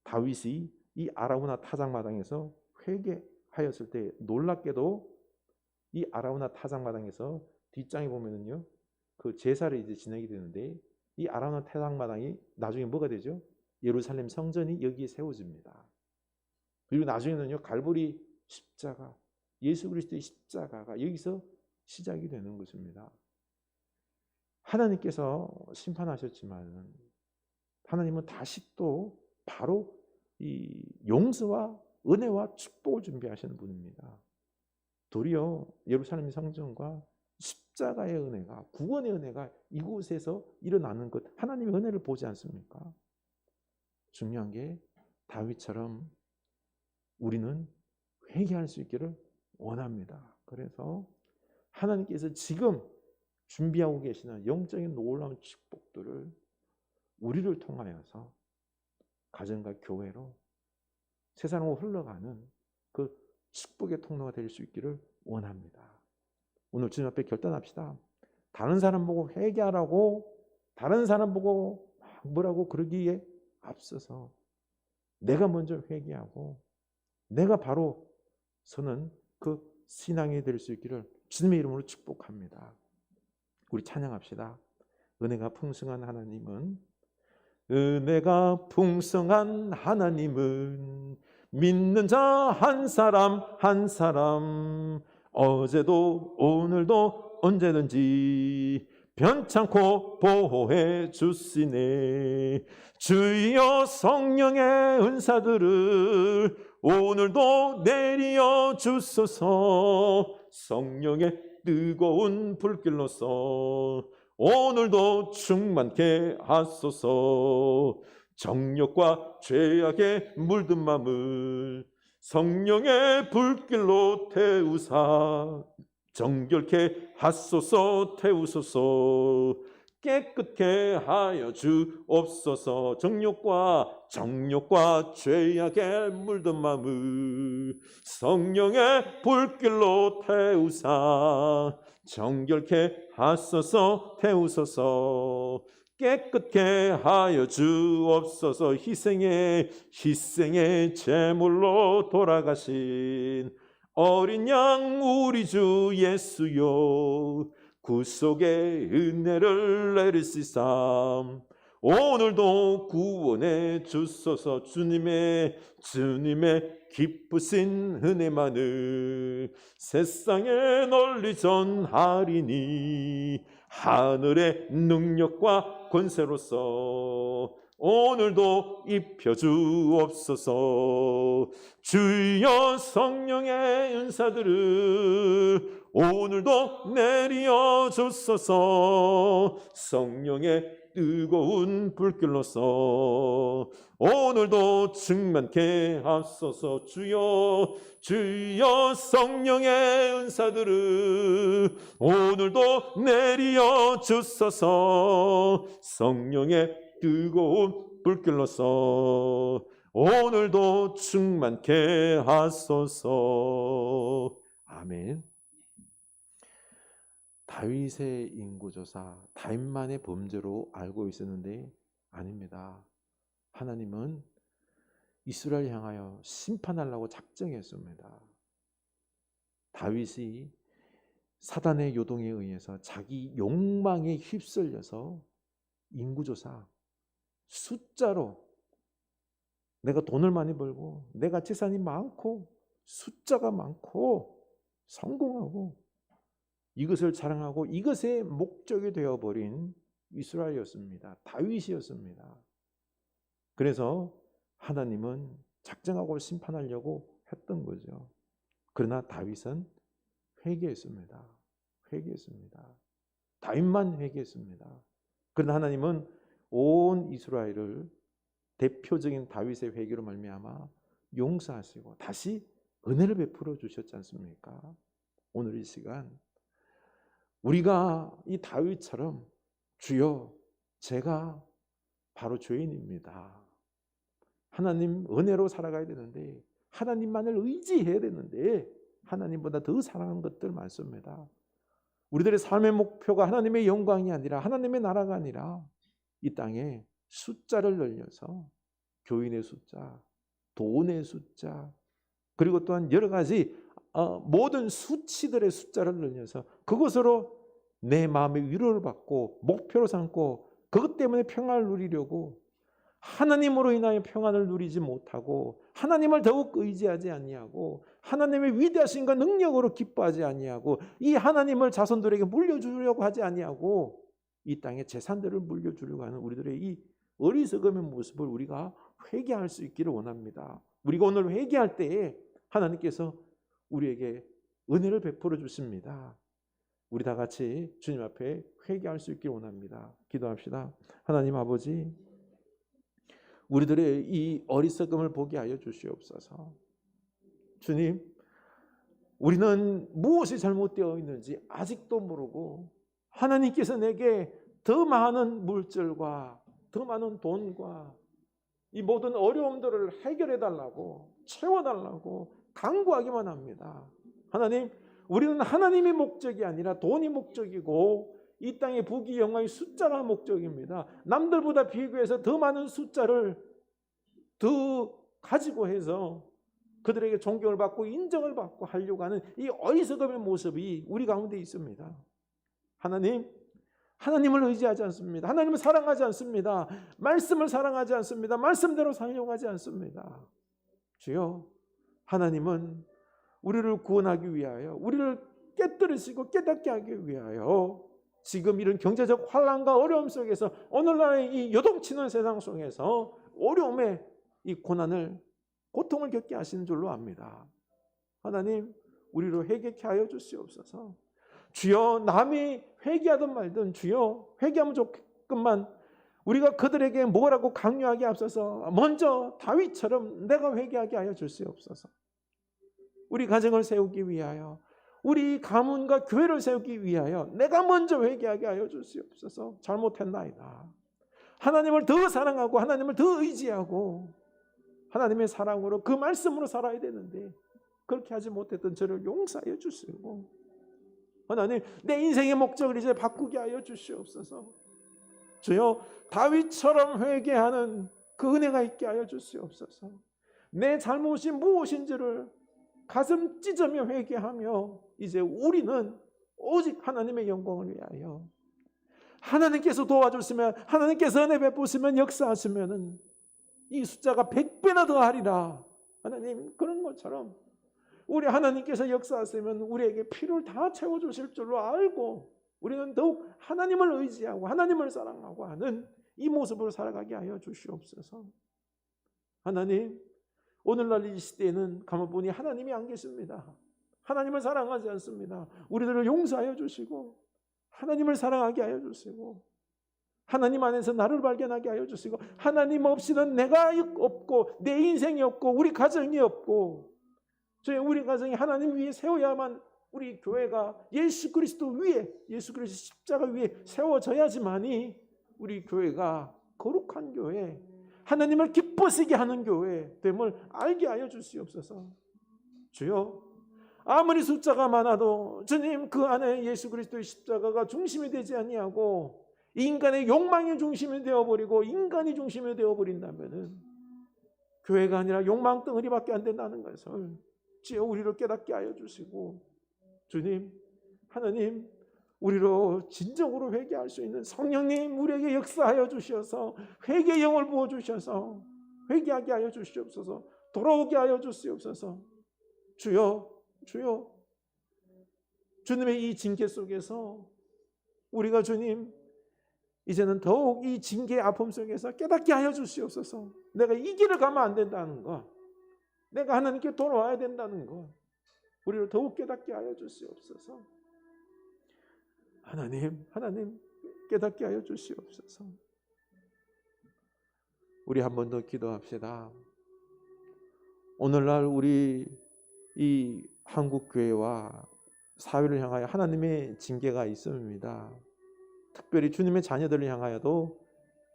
다윗이 이 아라우나 타작마당에서 회개하였을 때 놀랍게도 이 아라우나 타작마당에서 뒷장에 보면은요, 그 제사를 이제 진행이 되는데, 이 아라우나 타작마당이 나중에 뭐가 되죠? 예루살렘 성전이 여기에 세워집니다. 그리고 나중에는요, 갈보리 십자가, 예수 그리스도의 십자가가 여기서 시작이 되는 것입니다. 하나님께서 심판하셨지만 하나님은 다시 또 바로 이 용서와 은혜와 축복을 준비하시는 분입니다. 도리어 예루살렘 성전과 십자가의 은혜가, 구원의 은혜가 이곳에서 일어나는 것, 하나님의 은혜를 보지 않습니까? 중요한 게 다윗처럼 우리는 회개할 수 있기를 원합니다. 그래서 하나님께서 지금 준비하고 계시는 영적인 놀라운 축복들을 우리를 통하여서 가정과 교회로 세상으로 흘러가는 그 축복의 통로가 될 수 있기를 원합니다. 오늘 주님 앞에 결단합시다. 다른 사람 보고 회개하라고, 다른 사람 보고 뭐라고 그러기에 앞서서 내가 먼저 회개하고 내가 바로 서는 그 신앙이 될 수 있기를 주님의 이름으로 축복합니다. 우리 찬양합시다. 은혜가 풍성한 하나님은, 은혜가 풍성한 하나님은 믿는 자 한 사람 한 사람 어제도 오늘도 언제든지 변찮고 보호해 주시네. 주여 성령의 은사들을 오늘도 내리어 주소서. 성령의 뜨거운 불길로서 오늘도 충만케 하소서. 정욕과 죄악에 물든 맘을 성령의 불길로 태우사 정결케 하소서. 태우소서. 깨끗게 하여 주옵소서. 정욕과 죄악에 물든 마음을 성령의 불길로 태우사 정결케 하소서. 태우소서. 깨끗게 하여 주옵소서. 희생의 제물로 돌아가신 어린 양 우리 주 예수여, 구속의 은혜를 내리시삼 오늘도 구원해 주소서. 주님의 기쁘신 은혜만을 세상에 널리 전하리니 하늘의 능력과 권세로서 오늘도 입혀주옵소서. 주여 성령의 은사들을 오늘도 내리어 주소서. 성령의 뜨거운 불길로서 오늘도 충만케 하소서. 주여 성령의 은사들을 오늘도 내리어 주소서. 성령의 뜨거운 불길로서 오늘도 충만케 하소서. 아멘. 다윗의 인구조사, 다윗만의 범죄로 알고 있었는데 아닙니다. 하나님은 이스라엘 향하여 심판하려고 작정했습니다. 다윗이 사단의 요동에 의해서 자기 욕망에 휩쓸려서 인구조사, 숫자로 내가 돈을 많이 벌고 내가 재산이 많고 숫자가 많고 성공하고 이것을 자랑하고 이것의 목적이 되어버린 이스라엘이었습니다. 다윗이었습니다. 그래서 하나님은 작정하고 심판하려고 했던 거죠. 그러나 다윗은 회개했습니다. 다윗만 회개했습니다. 그러나 하나님은 온 이스라엘을 대표적인 다윗의 회개로 말미암아 용서하시고 다시 은혜를 베풀어 주셨지 않습니까? 오늘 이 시간 우리가 이 다윗처럼 주여 제가 바로 죄인입니다. 하나님 은혜로 살아가야 되는데 하나님만을 의지해야 되는데 하나님보다 더 사랑하는 것들 많습니다. 우리들의 삶의 목표가 하나님의 영광이 아니라 하나님의 나라가 아니라 이 땅에 숫자를 늘려서 교인의 숫자, 돈의 숫자, 그리고 또한 여러 가지 모든 수치들의 숫자를 늘려서 그것으로 내 마음의 위로를 받고 목표로 삼고 그것 때문에 평안을 누리려고 하나님으로 인하여 평안을 누리지 못하고 하나님을 더욱 의지하지 아니하고 하나님의 위대하신과 능력으로 기뻐하지 아니하고 이 하나님을 자손들에게 물려주려고 하지 아니하고 이 땅의 재산들을 물려주려고 하는 우리들의 이 어리석음의 모습을 우리가 회개할 수 있기를 원합니다. 우리가 오늘 회개할 때에 하나님께서 우리에게 은혜를 베풀어 주십니다. 우리 다 같이 주님 앞에 회개할 수 있기를 원합니다. 기도합시다. 하나님 아버지, 우리들의 이 어리석음을 보게 하여 주시옵소서. 주님, 우리는 무엇이 잘못되어 있는지 아직도 모르고 하나님께서 내게 더 많은 물질과 더 많은 돈과 이 모든 어려움들을 해결해 달라고 채워달라고 간구하기만 합니다. 하나님, 우리는 하나님의 목적이 아니라 돈이 목적이고 이 땅의 부귀 영화의 숫자가 목적입니다. 남들보다 비교해서 더 많은 숫자를 더 가지고 해서 그들에게 존경을 받고 인정을 받고 하려고 하는 이 어리석음의 모습이 우리 가운데 있습니다. 하나님, 하나님을 의지하지 않습니다. 하나님을 사랑하지 않습니다. 말씀을 사랑하지 않습니다. 말씀대로 살려고 하지 않습니다. 주여, 하나님은 우리를 구원하기 위하여 우리를 깨뜨리시고 깨닫게 하기 위하여 지금 이런 경제적 환난과 어려움 속에서 오늘날의 이 요동치는 세상 속에서 어려움의 이 고난을 고통을 겪게 하시는 줄로 압니다. 하나님, 우리로 회개케 하여 주시옵소서. 주여, 남이 회개하든 말든 주여 회개하면 좋겠건만 우리가 그들에게 뭐라고 강요하기 앞서서 먼저 다윗처럼 내가 회개하게 하여 주시옵소서. 우리 가정을 세우기 위하여 우리 가문과 교회를 세우기 위하여 내가 먼저 회개하게 하여 주시옵소서. 잘못했나이다. 하나님을 더 사랑하고 하나님을 더 의지하고 하나님의 사랑으로 그 말씀으로 살아야 되는데 그렇게 하지 못했던 저를 용서하여 주시고, 하나님 내 인생의 목적을 이제 바꾸게 하여 주시옵소서. 주여, 다윗처럼 회개하는 그 은혜가 있게 하여 주시옵소서. 내 잘못이 무엇인지를 가슴 찢으며 회개하며 이제 우리는 오직 하나님의 영광을 위하여, 하나님께서 도와주시면, 하나님께서 은혜 베푸시면, 역사하시면 이 숫자가 100배나 더 하리라. 하나님, 그런 것처럼 우리 하나님께서 역사하시면 우리에게 필요를 다 채워주실 줄로 알고 우리는 더욱 하나님을 의지하고 하나님을 사랑하고 하는 이 모습으로 살아가게 하여 주시옵소서. 하나님, 오늘날 이 시대에는 가만 보니 하나님이 안 계십니다. 하나님을 사랑하지 않습니다. 우리들을 용서하여 주시고 하나님을 사랑하게 하여 주시고 하나님 안에서 나를 발견하게 하여 주시고, 하나님 없이는 내가 없고 내 인생이 없고 우리 가정이 없고, 우리 가정이 하나님 위에 세워야만 우리 교회가 예수 그리스도 위에, 예수 그리스도 십자가 위에 세워져야지만이 우리 교회가 거룩한 교회, 하나님을 기뻐시게 하는 교회 됨을 알게 하여 주시옵소서. 주여, 아무리 숫자가 많아도 주님 그 안에 예수 그리스도의 십자가가 중심이 되지 아니하고 인간의 욕망이 중심이 되어버리고 인간이 중심이 되어버린다면 교회가 아니라 욕망 덩어리밖에 안 된다는 것을 주여 우리를 깨닫게 하여 주시고, 주님, 하나님, 우리로 진정으로 회개할 수 있는 성령님 우리에게 역사하여 주셔서 회개의 영을 부어주셔서 회개하게 하여 주시옵소서. 돌아오게 하여 주시옵소서. 주여, 주여, 주님의 이 징계 속에서 우리가 주님 이제는 더욱 이 징계의 아픔 속에서 깨닫게 하여 주시옵소서. 내가 이 길을 가면 안 된다는 것, 내가 하나님께 돌아와야 된다는 것, 우리를 더욱 깨닫게 하여 주시옵소서. 하나님, 하나님 깨닫게 하여 주시옵소서. 우리 한 번 더 기도합시다. 오늘날 우리 이 한국교회와 사회를 향하여 하나님의 징계가 있습니다. 특별히 주님의 자녀들을 향하여도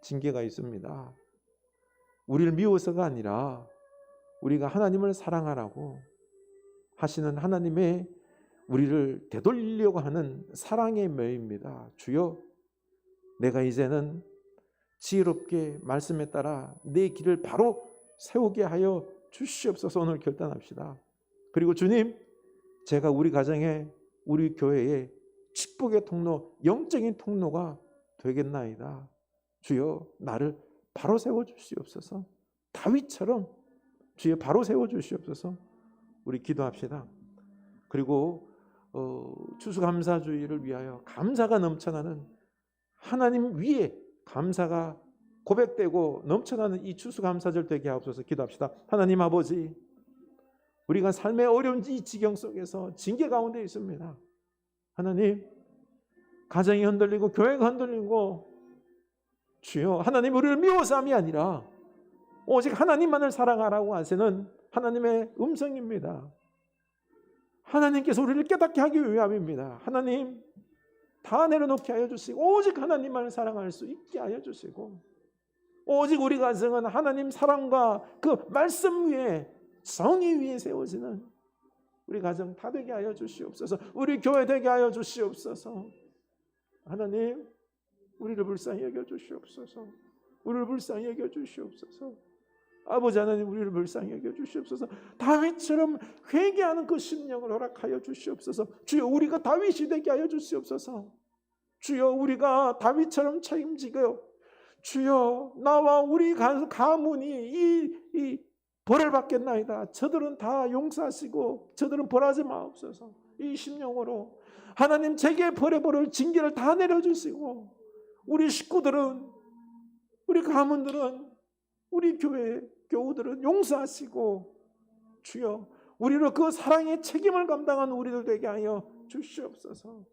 징계가 있습니다. 우리를 미워서가 아니라 우리가 하나님을 사랑하라고 하시는 하나님의 우리를 되돌리려고 하는 사랑의 매입니다. 주여, 내가 이제는 지혜롭게 말씀에 따라 내 길을 바로 세우게 하여 주시옵소서. 오늘 결단합시다. 그리고 주님, 제가 우리 가정에, 우리 교회에 축복의 통로, 영적인 통로가 되겠나이다. 주여, 나를 바로 세워주시옵소서. 다윗처럼 주여 바로 세워주시옵소서. 우리 기도합시다. 그리고 추수감사주의를 위하여 감사가 넘쳐나는, 하나님 위에 감사가 고백되고 넘쳐나는 이 추수감사절 되게 하옵소서. 기도합시다. 하나님 아버지, 우리가 삶의 어려운 이 지경 속에서 징계 가운데 있습니다. 하나님, 가정이 흔들리고 교회가 흔들리고, 주여, 하나님 우리를 미워서함이 아니라 오직 하나님만을 사랑하라고 하시는 하나님의 음성입니다. 하나님께서 우리를 깨닫게 하기 위함입니다. 하나님, 다 내려놓게 하여 주시고 오직 하나님만을 사랑할 수 있게 하여 주시고, 오직 우리 가정은 하나님 사랑과 그 말씀 위에, 정의 위에 세워지는 우리 가정 다 되게 하여 주시옵소서. 우리 교회 되게 하여 주시옵소서. 하나님, 우리를 불쌍히 여겨 주시옵소서. 우리를 불쌍히 여겨 주시옵소서. 아버지 하나님, 우리를 불쌍히 여겨 주시옵소서. 다윗처럼 회개하는 그 심령을 허락하여 주시옵소서. 주여, 우리가 다윗이 되게 하여 주시옵소서. 주여, 우리가 다윗처럼 책임지고, 주여, 나와 우리 가문이 이 벌을 받겠나이다. 저들은 다 용서하시고 저들은 벌하지 마옵소서. 이 심령으로 하나님 제게 벌의 벌을, 징계를 다 내려주시고, 우리 식구들은, 우리 가문들은, 우리 교회 교우들은 용서하시고, 주여, 우리로 그 사랑의 책임을 감당하는 우리들 되게 하여 주시옵소서.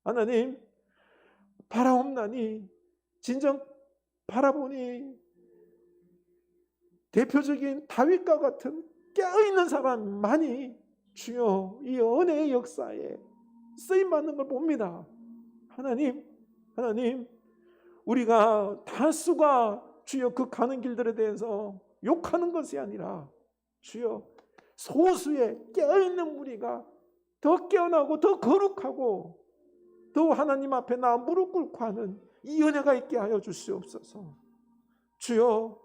하나님, 바라옵나니 진정 바라보니 대표적인 다윗과 같은 깨어있는 사람 많이 주여 이 은혜의 역사에 쓰임받는 걸 봅니다. 하나님 우리가 다수가 주여 그 가는 길들에 대해서 욕하는 것이 아니라 주여 소수의 깨어있는 무리가 더 깨어나고 더 거룩하고 더 하나님 앞에 나 무릎 꿇고 하는 이 은혜가 있게 하여 주시옵소서. 주여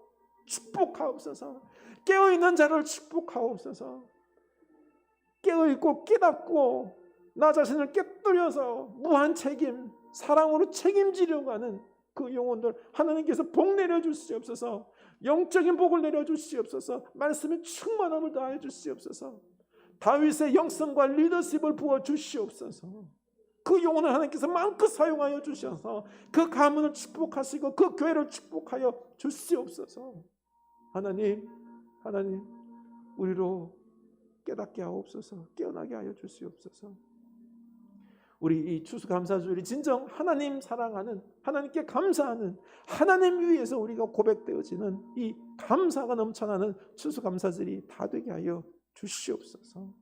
축복하옵소서. 깨어있는 자를 축복하옵소서. 깨어있고 깨닫고 나 자신을 깨뜨려서 무한 책임 사랑으로 책임지려고 하는 그 영혼들 하나님께서 복 내려주시옵소서. 영적인 복을 내려주시옵소서. 말씀의 충만함을 더하여 주시옵소서. 다윗의 영성과 리더십을 부어주시옵소서. 그 영혼을 하나님께서 마음껏 사용하여 주셔서 그 가문을 축복하시고 그 교회를 축복하여 주시옵소서. 하나님 우리로 깨닫게 하옵소서. 깨어나게 하여 주시옵소서. 우리 이 추수감사주일이 진정 하나님 사랑하는, 하나님께 감사하는, 하나님 위해서 우리가 고백되어지는 이 감사가 넘쳐나는 추수감사절이 다 되게 하여 주시옵소서.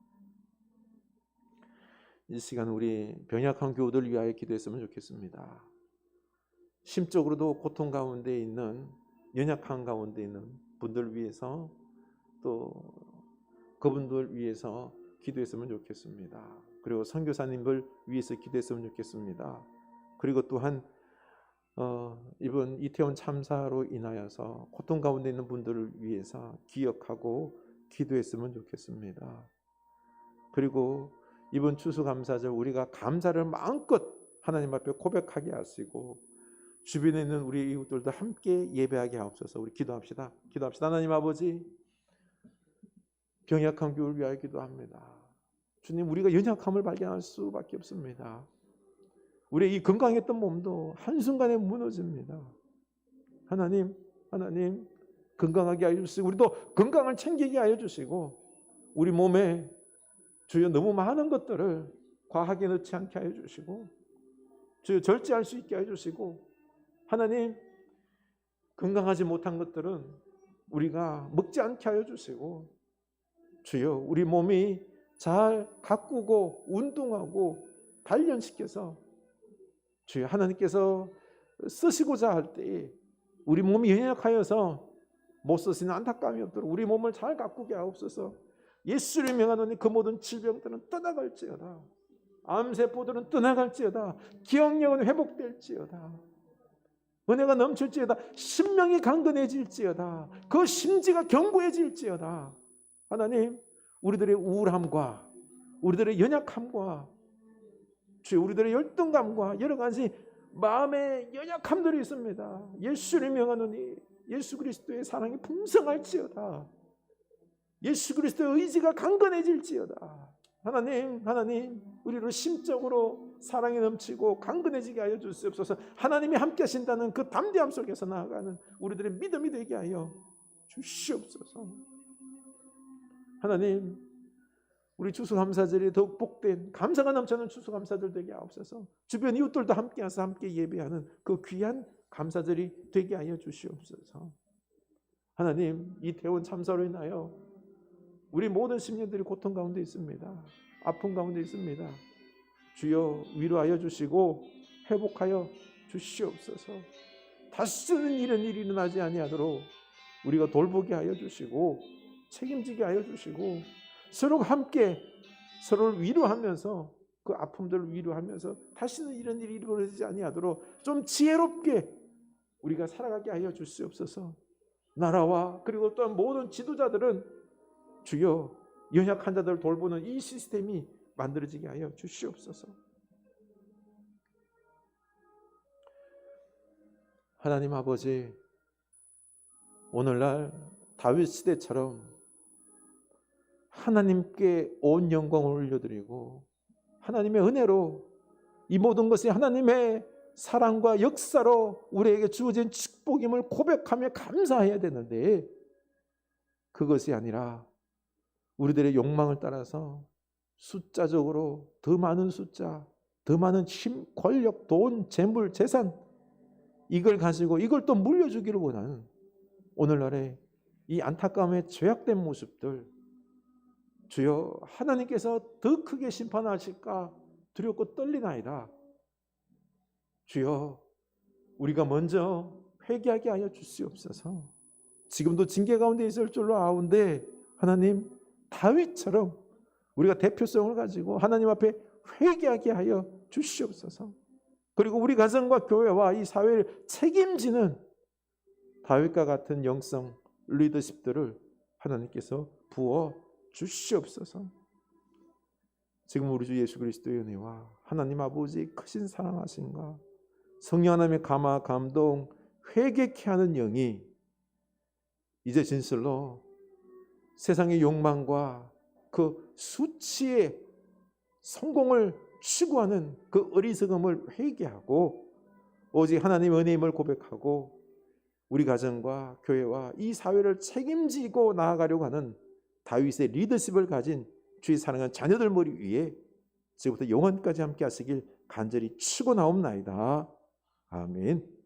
이 시간 우리 병약한 교우들 위하여 기도했으면 좋겠습니다. 심적으로도 고통 가운데 있는, 연약한 가운데 있는 분들 위해서, 또 그분들 위해서 기도했으면 좋겠습니다. 그리고 선교사님들 위해서 기도했으면 좋겠습니다. 그리고 또한 이번 이태원 참사로 인하여서 고통 가운데 있는 분들을 위해서 기억하고 기도했으면 좋겠습니다. 그리고 이번 추수감사절 우리가 감사를 마음껏 하나님 앞에 고백하게 하시고 주변에 있는 우리 이웃들도 함께 예배하게 하옵소서. 우리 기도합시다. 하나님 아버지, 병약한 교회를 위하여 기도합니다. 주님, 우리가 연약함을 발견할 수밖에 없습니다. 우리의 이 건강했던 몸도 한순간에 무너집니다. 하나님 건강하게 하여 주시고 우리도 건강을 챙기게 하여 주시고 우리 몸에 주여 너무 많은 것들을 과하게 넣지 않게 하여 주시고 주여 절제할 수 있게 하여 주시고 하나님 건강하지 못한 것들은 우리가 먹지 않게 하여 주시고 주여 우리 몸이 잘 가꾸고 운동하고 단련시켜서 주여 하나님께서 쓰시고자 할 때 우리 몸이 연약하여서 못 쓰시는 안타까움이 없도록 우리 몸을 잘 가꾸게 하옵소서. 예수를 명하노니 그 모든 질병들은 떠나갈지어다. 암세포들은 떠나갈지어다. 기억력은 회복될지어다. 은혜가 넘칠지어다. 심령이 강건해질지어다. 그 심지가 견고해질지어다. 하나님 우리들의 우울함과 우리들의 연약함과 주여 우리들의 열등감과 여러 가지 마음의 연약함들이 있습니다. 예수를 명하노니 예수 그리스도의 사랑이 풍성할지어다. 예수 그리스도의 의지가 강건해질지어다. 하나님 우리를 심적으로 사랑이 넘치고 강건해지게 하여 주시옵소서. 하나님이 함께 하신다는 그 담대함 속에서 나아가는 우리들의 믿음이 되게 하여 주시옵소서. 하나님 우리 추수감사절이 더욱 복된 감사가 넘치는 추수감사절 되게 하옵소서. 주변 이웃들도 함께 와서 함께 예배하는 그 귀한 감사절이 되게 하여 주시옵소서. 하나님 이태원 참사로 인하여 우리 모든 시민들이 고통 가운데 있습니다. 아픔 가운데 있습니다. 주여 위로하여 주시고 회복하여 주시옵소서. 다시는 이런 일이 일어나지 아니하도록 우리가 돌보게 하여 주시고 책임지게 하여 주시고 서로 함께 서로를 위로하면서 그 아픔들을 위로하면서 다시는 이런 일이 일어나지 아니하도록 좀 지혜롭게 우리가 살아가게 하여 주시옵소서. 나라와 그리고 또한 모든 지도자들은 주여 연약한 자들을 돌보는 이 시스템이 만들어지게 하여 주시옵소서. 하나님 아버지, 오늘날 다윗 시대처럼 하나님께 온 영광을 올려드리고 하나님의 은혜로 이 모든 것이 하나님의 사랑과 역사로 우리에게 주어진 축복임을 고백하며 감사해야 되는데 그것이 아니라 우리들의 욕망을 따라서 숫자적으로 더 많은 숫자, 더 많은 힘, 권력, 돈, 재물, 재산 이걸 가지고 이걸 또 물려주기를 원하는 오늘날의 이 안타까움의 죄악된 모습들 주여 하나님께서 더 크게 심판하실까 두렵고 떨리나이다. 주여 우리가 먼저 회개하게 하여 주시옵소서. 지금도 징계 가운데 있을 줄로 아오는데 하나님 다윗처럼 우리가 대표성을 가지고 하나님 앞에 회개하게 하여 주시옵소서. 그리고 우리 가정과 교회와 이 사회를 책임지는 다윗과 같은 영성 리더십들을 하나님께서 부어 주시옵소서. 지금 우리 주 예수 그리스도의 은혜와 하나님 아버지의 크신 사랑하심과 성령 하나님의 감화 감동 회개케 하는 영이 이제 진실로 세상의 욕망과 그 수치의 성공을 추구하는 그 어리석음을 회개하고 오직 하나님의 은혜임을 고백하고 우리 가정과 교회와 이 사회를 책임지고 나아가려고 하는 다윗의 리더십을 가진 주의 사랑하는 자녀들 머리 위에 지금부터 영원까지 함께 하시길 간절히 축원하옵나이다. 아멘.